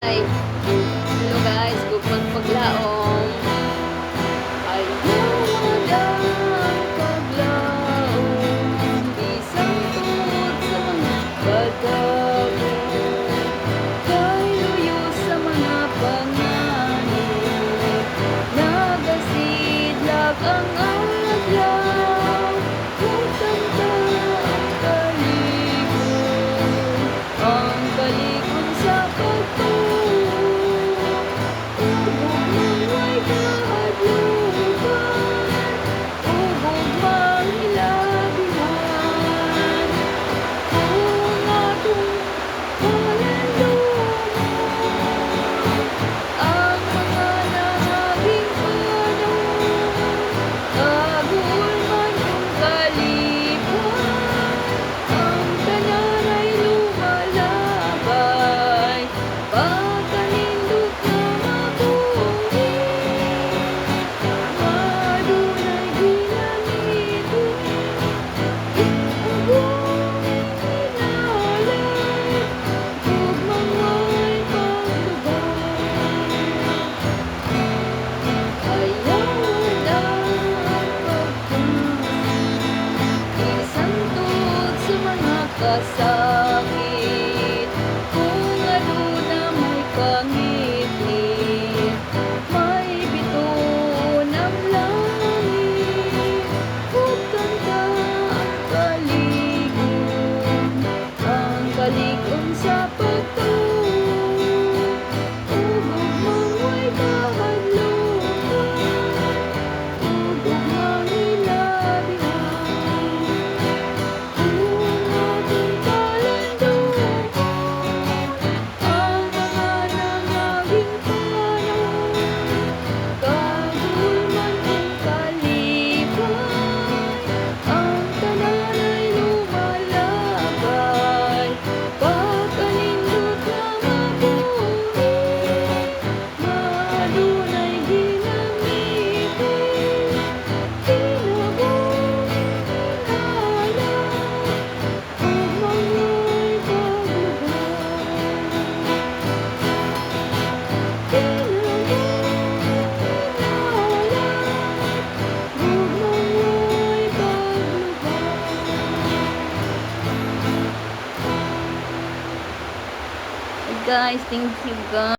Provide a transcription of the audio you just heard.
Ay, hello guys, gupang paglaom. Ayaw walang paglaom, bisang tungod sa mga pagkaon. Kay luyo sa mga panganib, nagasidlak ang adlaw. Kung kanta ang kaligon, ang kaligon sa kasakit, kung aduna may pangitid, may bituon ang langit, ug kanta ang kaligon sa pagtuo, ug ugmang may kahadlukan, ug ugmang hilabihan. Guys, thank you guys.